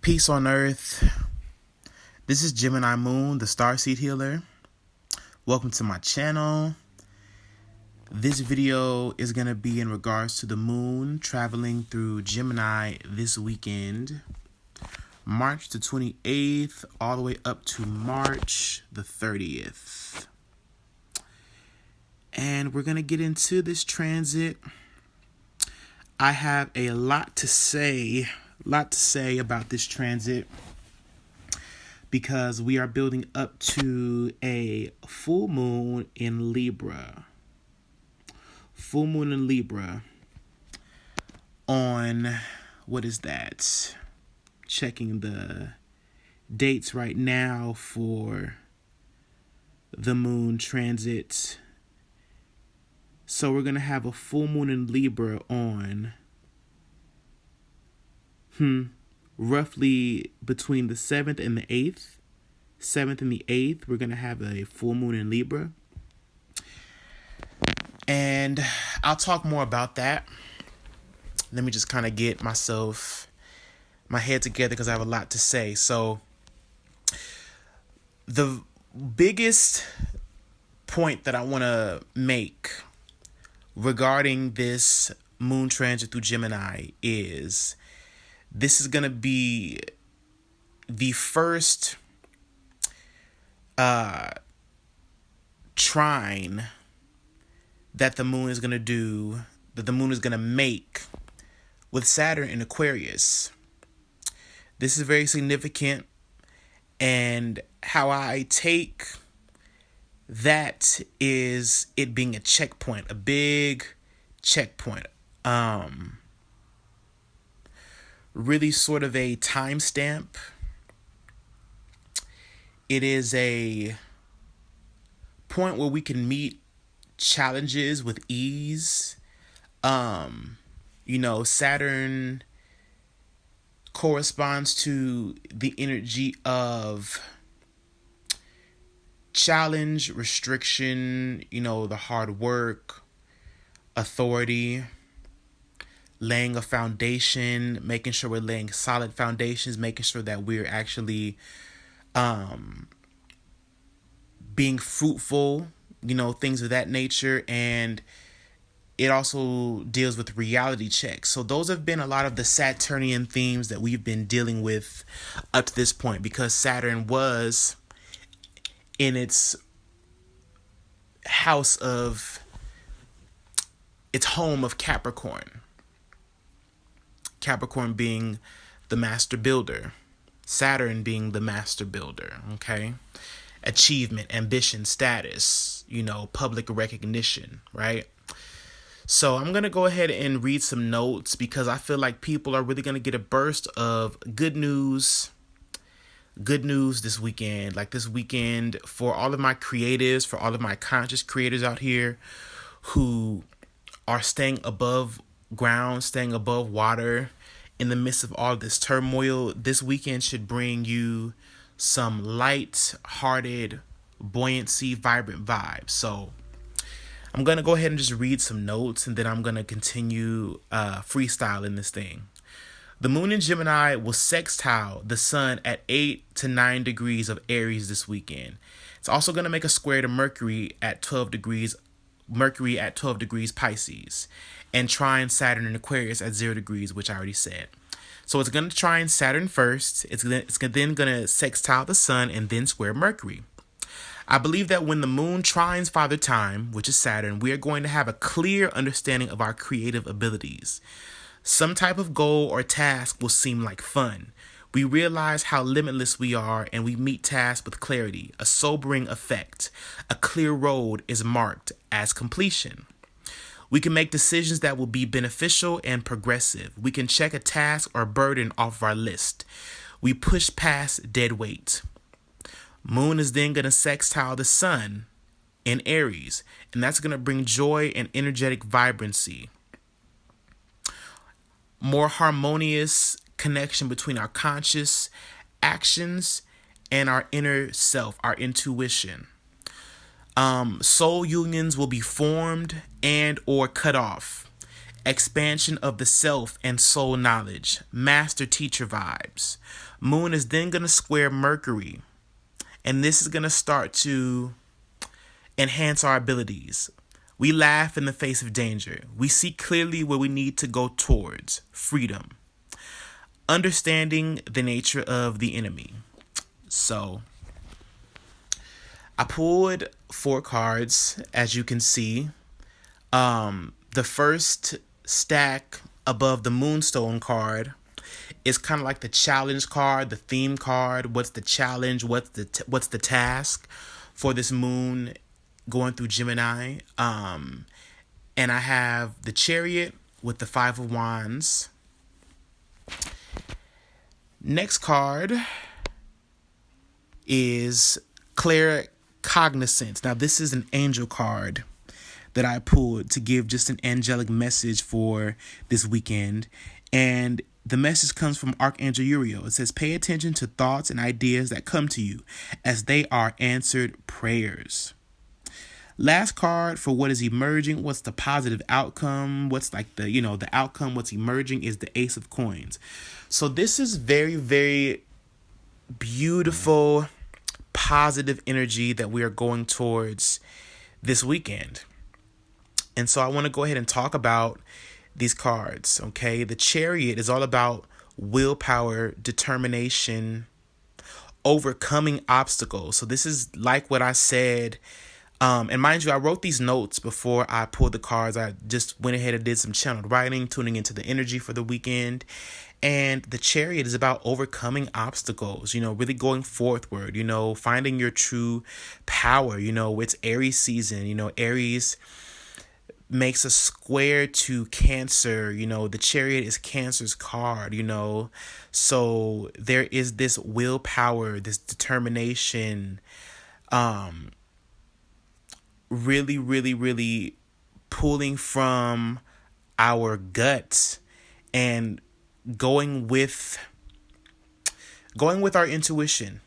Peace on earth. This is Gemini Moon, the Starseed Healer. Welcome to my channel. This video is going to be in regards to the moon traveling through Gemini this weekend, March the 28th, all the way up to March the 30th. And we're going to get into this transit. I have a lot to say about this transit because we are building up to a full moon in Libra. Full moon in Libra on, what is that? Checking the dates right now for the moon transit. So we're going to have a full moon in Libra on roughly between the 7th and the 8th. 7th and the 8th, we're going to have a full moon in Libra. And I'll talk more about that. Let me just kind of get my head together because I have a lot to say. So the biggest point that I want to make regarding this moon transit through Gemini is this is going to be the first trine that the moon is going to do, that the moon is going to make with Saturn in Aquarius. This is very significant, and how I take that is it being a checkpoint, a big checkpoint. Really sort of a timestamp. It is a point where we can meet challenges with ease. Saturn corresponds to the energy of challenge, restriction, the hard work, authority, laying a foundation, making sure we're laying solid foundations, making sure that we're actually being fruitful, things of that nature. And it also deals with reality checks. So those have been a lot of the Saturnian themes that we've been dealing with up to this point, because Saturn was in its house of its home of Capricorn. Capricorn being the master builder, Saturn being the master builder, okay? Achievement, ambition, status, public recognition, right? So I'm going to go ahead and read some notes because I feel like people are really going to get a burst of good news this weekend. Like this weekend, for all of my creatives, for all of my conscious creators out here who are staying above ground, staying above water in the midst of all this turmoil, this weekend should bring you some light-hearted buoyancy, vibrant vibes. So I'm going to go ahead and just read some notes, and then I'm going to continue freestyling this thing. The moon in Gemini will sextile the sun at 8 to 9 degrees of Aries this weekend. It's also going to make a square to Mercury at 12 degrees Pisces, and trine Saturn in Aquarius at 0 degrees, which I already said. So it's going to trine Saturn first. It's then going to sextile the sun and then square Mercury. I believe that when the moon trines Father Time, which is Saturn, we are going to have a clear understanding of our creative abilities. Some type of goal or task will seem like fun. We realize how limitless we are, and we meet tasks with clarity, a sobering effect. A clear road is marked as completion. We can make decisions that will be beneficial and progressive. We can check a task or burden off of our list. We push past dead weight. Moon is then going to sextile the sun in Aries, and that's going to bring joy and energetic vibrancy. More harmonious connection between our conscious actions and our inner self, our intuition. Soul unions will be formed and or cut off. Expansion of the self and soul knowledge. Master teacher vibes. Moon is then going to square Mercury. And this is going to start to enhance our abilities. We laugh in the face of danger. We see clearly where we need to go towards freedom. Understanding the nature of the enemy. So, I pulled 4 cards, as you can see. The first stack above the Moonstone card is kind of like the challenge card, the theme card. What's the challenge? What's the task for this moon going through Gemini? And I have the Chariot with the 5 of Wands. Next card is Claircognizance. Now, this is an angel card that I pulled to give just an angelic message for this weekend. And the message comes from Archangel Uriel. It says, pay attention to thoughts and ideas that come to you as they are answered prayers. Last card for what is emerging, what's the positive outcome, what's like the outcome, what's emerging is the Ace of Coins. So this is very, very beautiful, positive energy that we are going towards this weekend. And so I want to go ahead and talk about these cards, okay? The Chariot is all about willpower, determination, overcoming obstacles. So this is like what I said. And mind you, I wrote these notes before I pulled the cards. I just went ahead and did some channeled writing, tuning into the energy for the weekend. And the Chariot is about overcoming obstacles, really going forward, finding your true power. It's Aries season. Aries makes a square to Cancer. The Chariot is Cancer's card, So there is this willpower, this determination, really, really, really pulling from our guts and going with our intuition,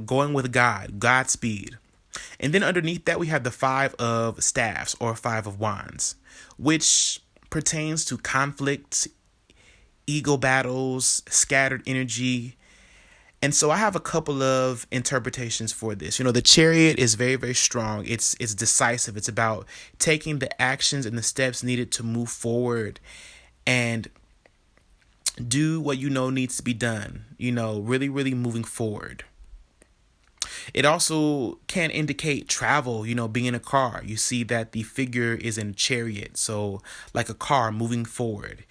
going with Godspeed. And then underneath that, we have the 5 of Staffs or 5 of Wands, which pertains to conflict, ego battles, scattered energy. And so I have a couple of interpretations for this. The Chariot is very, very strong. It's decisive. It's about taking the actions and the steps needed to move forward and do what needs to be done. Really, really moving forward. It also can indicate travel, being in a car. You see that the figure is in a chariot, so like a car moving forward.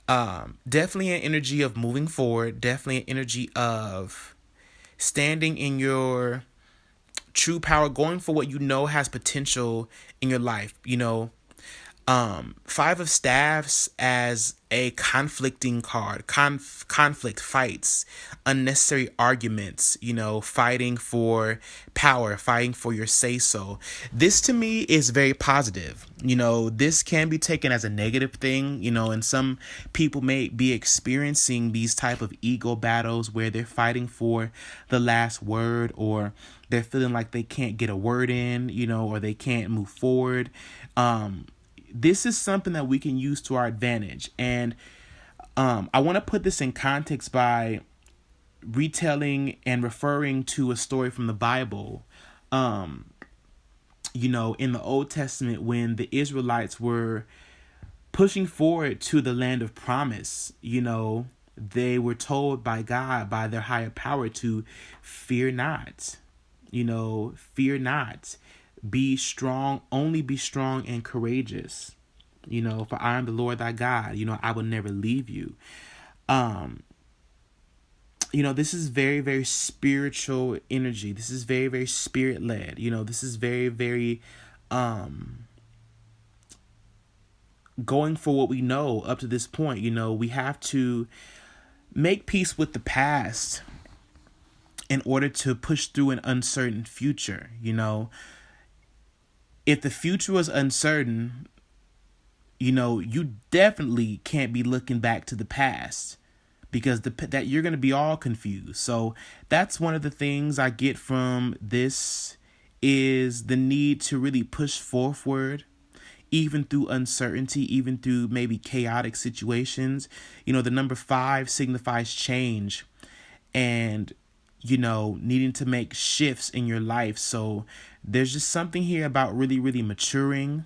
Definitely an energy of moving forward. Definitely an energy of standing in your true power, going for what has potential in your life. 5 of Staffs as a conflicting card. Conflict, fights, unnecessary arguments, fighting for power, fighting for your say-so. This to me is very positive. This can be taken as a negative thing, and some people may be experiencing these type of ego battles where they're fighting for the last word, or they're feeling like they can't get a word in, or they can't move forward. This is something that we can use to our advantage. And I want to put this in context by retelling and referring to a story from the Bible. In the Old Testament, when the Israelites were pushing forward to the land of promise, they were told by God, by their higher power, to fear not, fear not. Be strong, only be strong and courageous, for I am the Lord thy God, I will never leave you. This is very, very spiritual energy. This is very, very spirit led. This is very, very going for what we know up to this point. We have to make peace with the past in order to push through an uncertain future. If the future was uncertain, you definitely can't be looking back to the past, because that you're going to be all confused. So that's one of the things I get from this is the need to really push forward, even through uncertainty, even through maybe chaotic situations. The number 5 signifies change and, needing to make shifts in your life. So there's just something here about really, really maturing.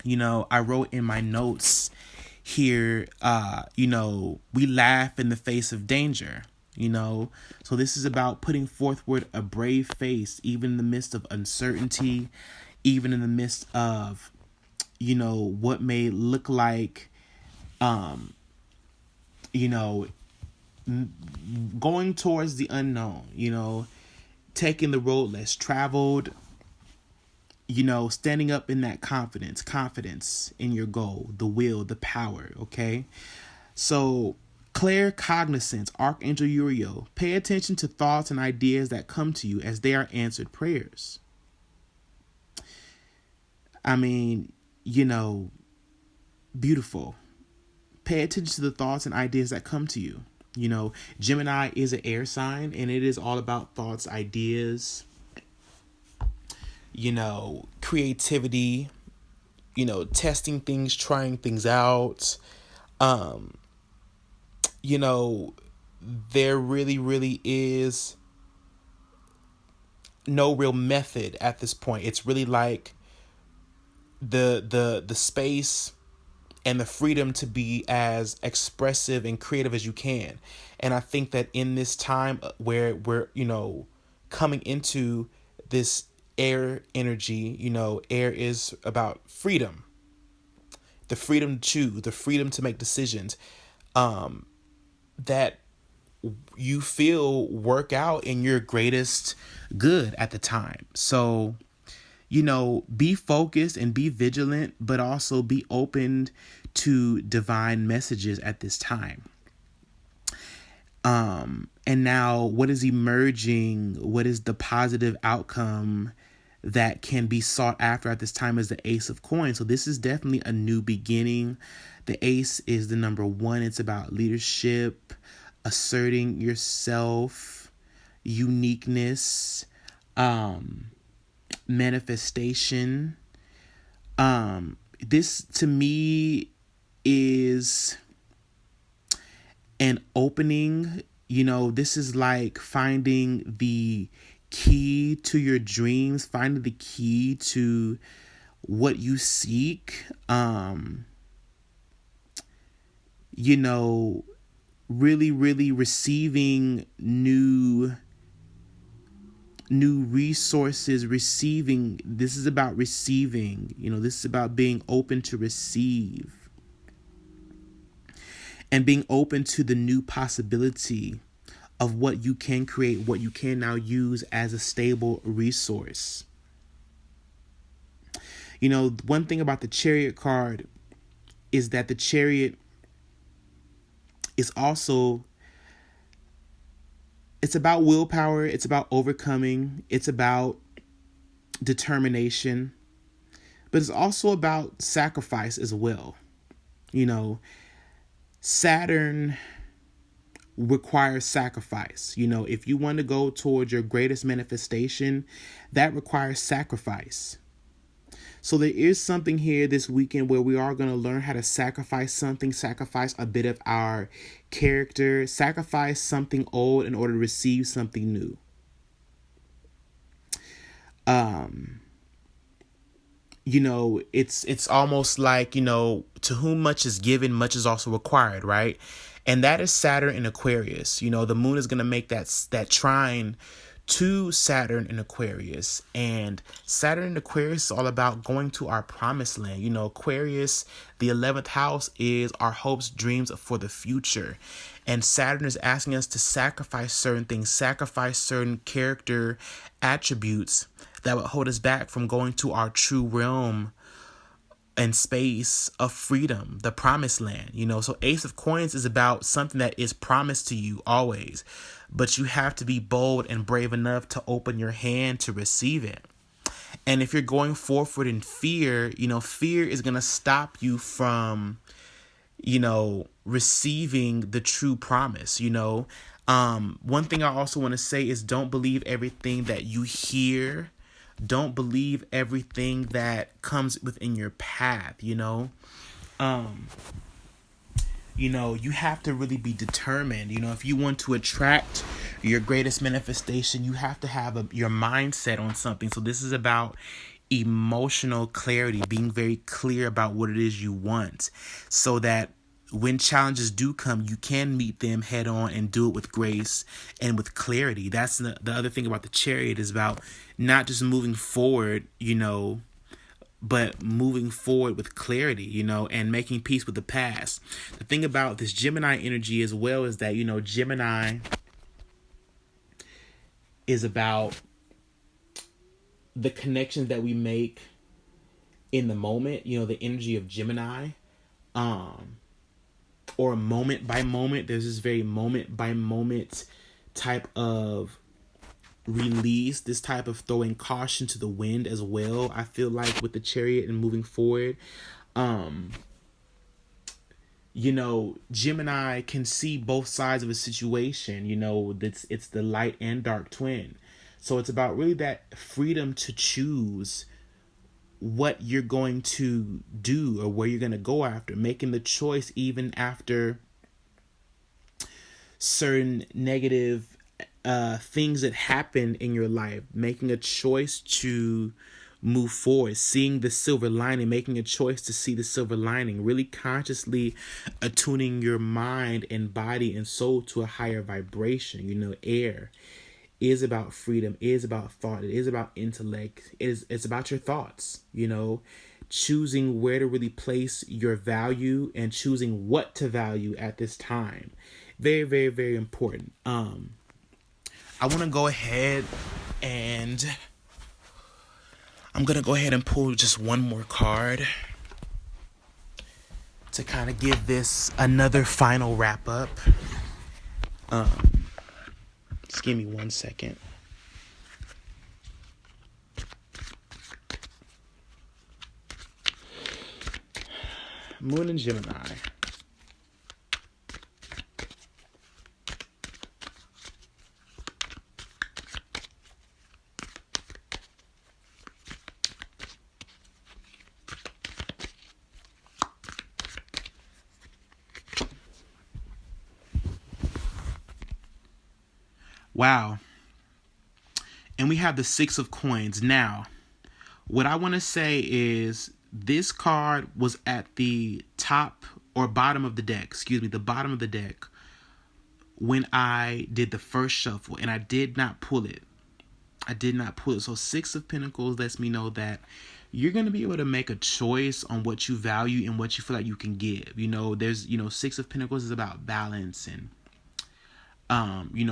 I wrote in my notes here, we laugh in the face of danger. So this is about putting forthward a brave face, even in the midst of uncertainty, even in the midst of, what may look like, going towards the unknown, taking the road less traveled, standing up in that confidence in your goal, the will, the power, okay? So, clear cognizance, Archangel Uriel, pay attention to thoughts and ideas that come to you as they are answered prayers. I mean, beautiful. Pay attention to the thoughts and ideas that come to you. Gemini is an air sign, and it is all about thoughts, ideas, creativity, testing things, trying things out. There really, really is no real method at this point. It's really like the space and the freedom to be as expressive and creative as you can. And I think that in this time where we're, coming into this air energy, air is about freedom, the freedom to choose, the freedom to make decisions, that you feel work out in your greatest good at the time. So, be focused and be vigilant, but also be open to divine messages at this time. And now what is emerging? What is the positive outcome that can be sought after at this time is the Ace of Coins. So this is definitely a new beginning. The Ace is the number 1. It's about leadership, asserting yourself, uniqueness, manifestation. This to me is an opening. This is like finding the key to your dreams, finding the key to what you seek. Really, really receiving new resources, receiving. This is about receiving. This is about being open to receive and being open to the new possibility of what you can create, what you can now use as a stable resource. One thing about the Chariot card is that the Chariot is also, it's about willpower, it's about overcoming, it's about determination, but it's also about sacrifice as well. Saturn requires sacrifice. If you want to go towards your greatest manifestation, that requires sacrifice. So there is something here this weekend where we are going to learn how to sacrifice something, sacrifice a bit of our character, sacrifice something old in order to receive something new. It's almost like, to whom much is given, much is also required, right? And that is Saturn in Aquarius. The moon is going to make that trine to Saturn in Aquarius. And Saturn in Aquarius is all about going to our promised land. Aquarius, the 11th house, is our hopes, dreams for the future. And Saturn is asking us to sacrifice certain things, sacrifice certain character attributes that would hold us back from going to our true realm and space of freedom, the promised land. So Ace of Coins is about something that is promised to you always, but you have to be bold and brave enough to open your hand to receive it. And if you're going forward in fear, fear is going to stop you from, receiving the true promise. One thing I also want to say is don't believe everything that you hear Don't believe everything that comes within your path, Um, you have to really be determined. If you want to attract your greatest manifestation, you have to have your mindset on something. So this is about emotional clarity, being very clear about what it is you want, so that when challenges do come, you can meet them head on and do it with grace and with clarity. That's the other thing about the Chariot, is about not just moving forward, but moving forward with clarity, and making peace with the past. The thing about this Gemini energy as well is that, Gemini is about the connections that we make in the moment, the energy of Gemini, or moment by moment. There's this very moment by moment type of release, this type of throwing caution to the wind as well. I feel like with the Chariot and moving forward, Gemini can see both sides of a situation. It's the light and dark twin. So it's about really that freedom to choose what you're going to do or where you're going to go after, making the choice even after certain negative things that happen in your life, making a choice to move forward, seeing the silver lining, making a choice to see the silver lining, really consciously attuning your mind and body and soul to a higher vibration. Air is about freedom, is about thought, it is about intellect, it's about your thoughts, choosing where to really place your value and choosing what to value at this time. Very, very, very important. I want to go ahead and I'm going to go ahead and pull just one more card to kind of give this another final wrap up. Just give me 1 second. Moon and Gemini. Wow. And we have the Six of Coins. Now, what I want to say is this card was at the top or bottom of the deck, the bottom of the deck when I did the first shuffle, and I did not pull it. So Six of Pentacles lets me know that you're going to be able to make a choice on what you value and what you feel like you can give. There's, Six of Pentacles is about balance and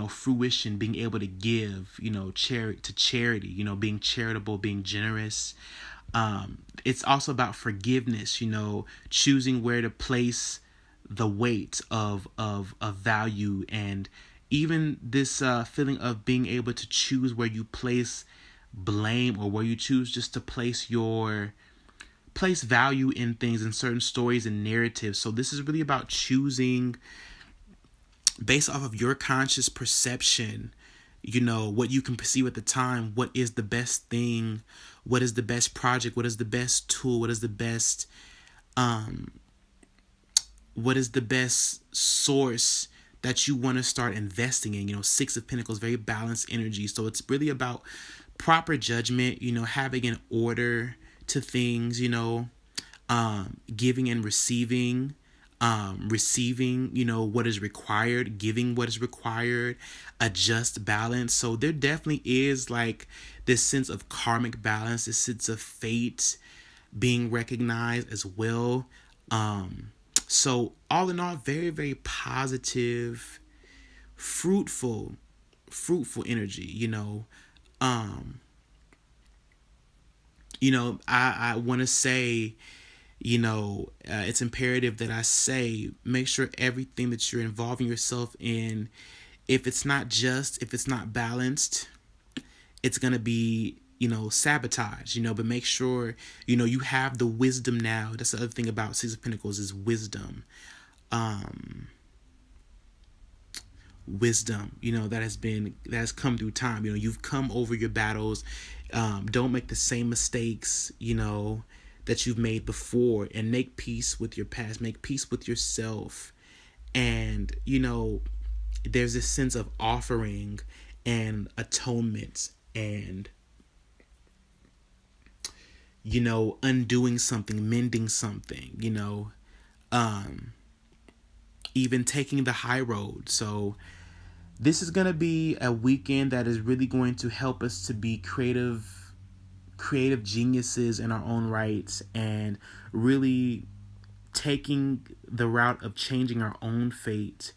fruition, being able to give, charity, being charitable, being generous. It's also about forgiveness, choosing where to place the weight of value, and even this feeling of being able to choose where you place blame, or where you choose just to place value in things, in certain stories and narratives. So this is really about choosing based off of your conscious perception, what you can perceive at the time, what is the best thing, what is the best project, what is the best tool, what is the best source that you want to start investing in. Six of Pentacles, very balanced energy. So it's really about proper judgment, having an order to things, giving and receiving. Receiving, what is required, giving what is required, a just balance. So there definitely is like this sense of karmic balance, this sense of fate being recognized as well. So all in all, very, very positive, fruitful energy, I want to say, it's imperative that I say, make sure everything that you're involving yourself in, if it's not balanced, it's going to be, sabotage, but make sure, you have the wisdom now. That's the other thing about Six of Pentacles is wisdom. Wisdom, that has come through time. You've come over your battles. Don't make the same mistakes, that you've made before, and make peace with your past. Make peace with yourself. And, there's this sense of offering and atonement and, undoing something, mending something, even taking the high road. So this is going to be a weekend that is really going to help us to be creative geniuses in our own rights, and really taking the route of changing our own fate